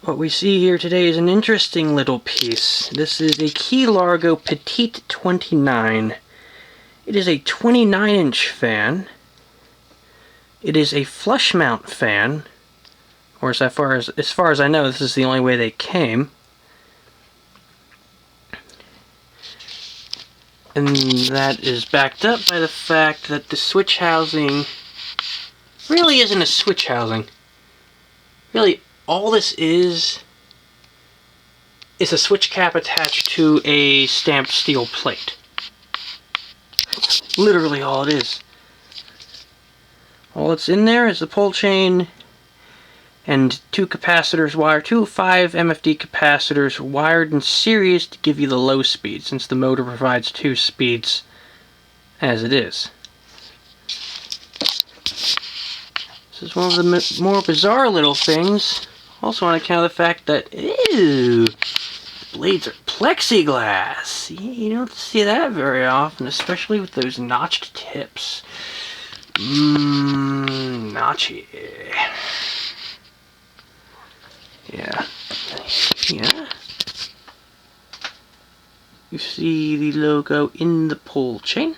What we see here today is an interesting little piece. This is a Key Largo Petite 29. It is a 29-inch fan. It is a flush mount fan, or as far as I know, this is the only way they came. And that is backed up by the fact that the switch housing really isn't a switch housing. Really, all this is a switch cap attached to a stamped steel plate. That's literally all it is. All that's in there is the pull chain and two 5 MFD capacitors wired in series to give you the low speed, since the motor provides 2 speeds as it is. This is one of the more bizarre little things, also on account of the fact that, ew, blades are plexiglass. You don't see that very often, especially with those notched tips. Notchy. Yeah. You see the logo in the pull chain.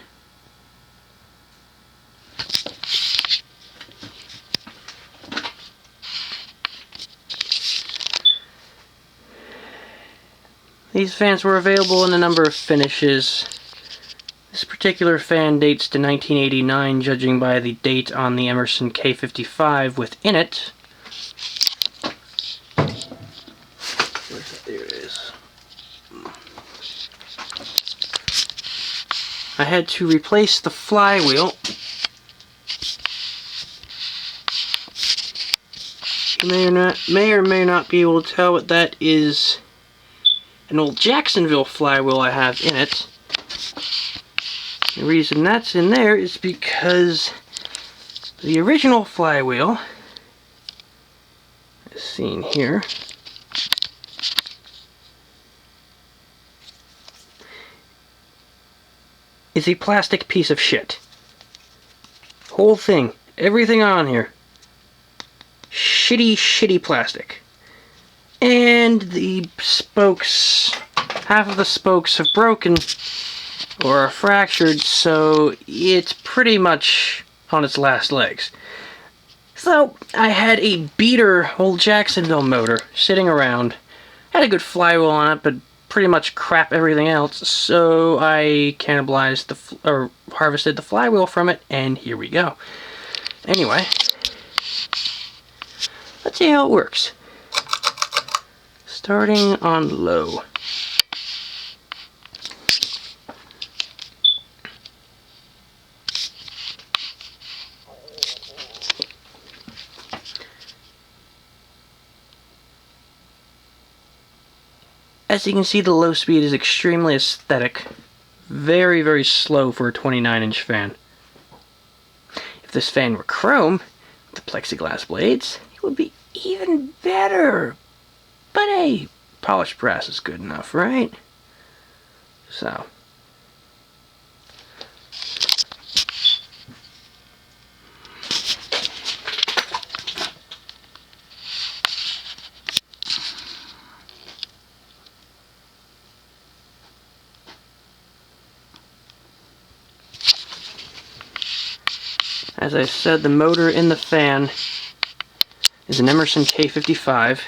These fans were available in a number of finishes. This particular fan dates to 1989, judging by the date on the Emerson K55 within it. There it is. I had to replace the flywheel. You may or may not be able to tell what that is. An old Jacksonville flywheel I have in it. The reason that's in there is because the original flywheel, as seen here, is a plastic piece of shit. Whole thing, everything on here, shitty plastic. And the spokes, half of the spokes have broken or are fractured, so it's pretty much on its last legs. So I had a beater old Jacksonville motor sitting around, had a good flywheel on it, but pretty much crap everything else, so I cannibalized or harvested the flywheel from it, and here we go. Anyway, let's see how it works. Starting on low. As you can see, the low speed is extremely aesthetic. Very, very slow for a 29-inch fan. If this fan were chrome, with the plexiglass blades, it would be even better. But hey, polished brass is good enough, right? So. As I said, the motor in the fan is an Emerson K55.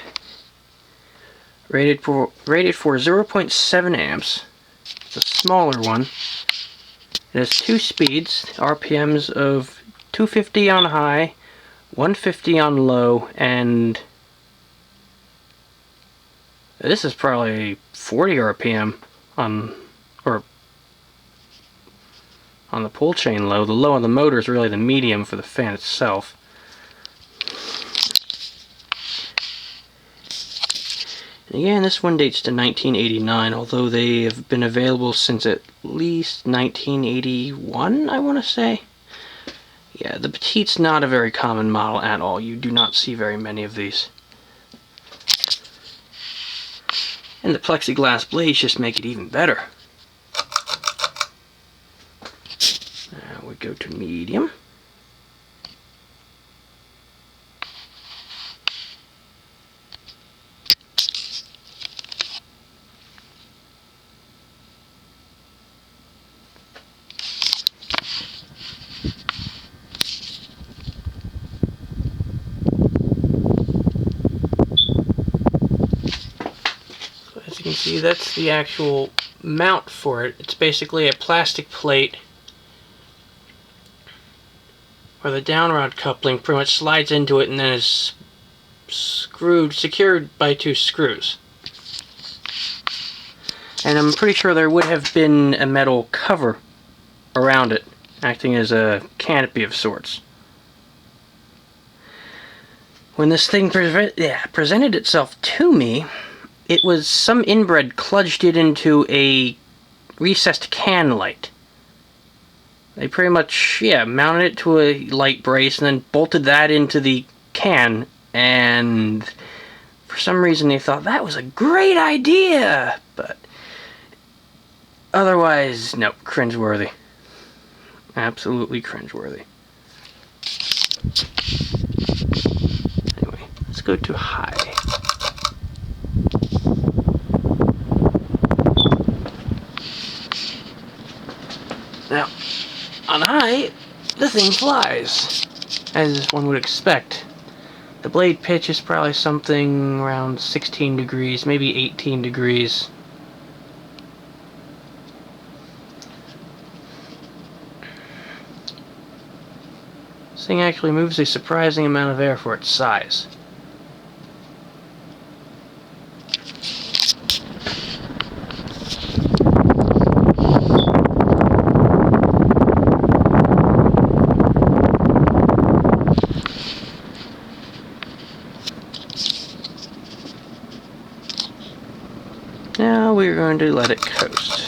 Rated for 0.7 amps. It's a smaller one. It has 2 speeds, RPMs of 250 on high, 150 on low, and this is probably 40 RPM on the pull chain low. The low on the motor is really the medium for the fan itself. And again, this one dates to 1989, although they have been available since at least 1981, I want to say. Yeah, the Petite's not a very common model at all. You do not see very many of these. And the plexiglass blades just make it even better. Now we go to medium. can see that's the actual mount for it. It's basically a plastic plate where the down rod coupling pretty much slides into it and then is secured by 2 screws. And I'm pretty sure there would have been a metal cover around it, acting as a canopy of sorts. When this thing presented itself to me, it was some inbred kludged it into a recessed can light. They pretty much, mounted it to a light brace and then bolted that into the can, and for some reason they thought that was a great idea, but otherwise, no, cringeworthy. Absolutely cringeworthy. Anyway, let's go to high. Now, on high, the thing flies, as one would expect. The blade pitch is probably something around 16 degrees, maybe 18 degrees. This thing actually moves a surprising amount of air for its size. Now we're going to let it coast.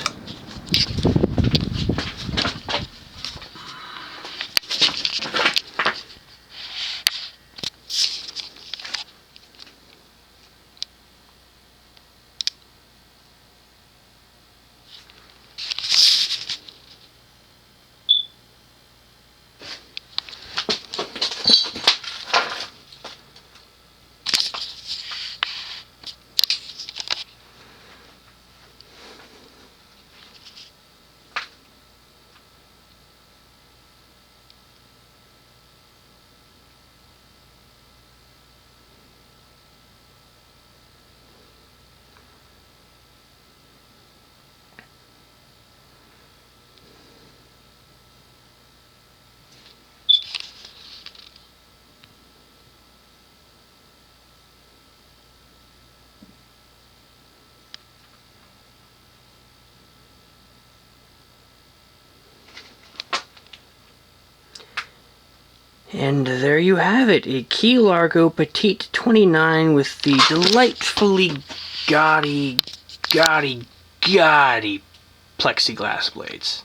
And there you have it, a key Largo Petite 29 with the delightfully gaudy plexiglass blades.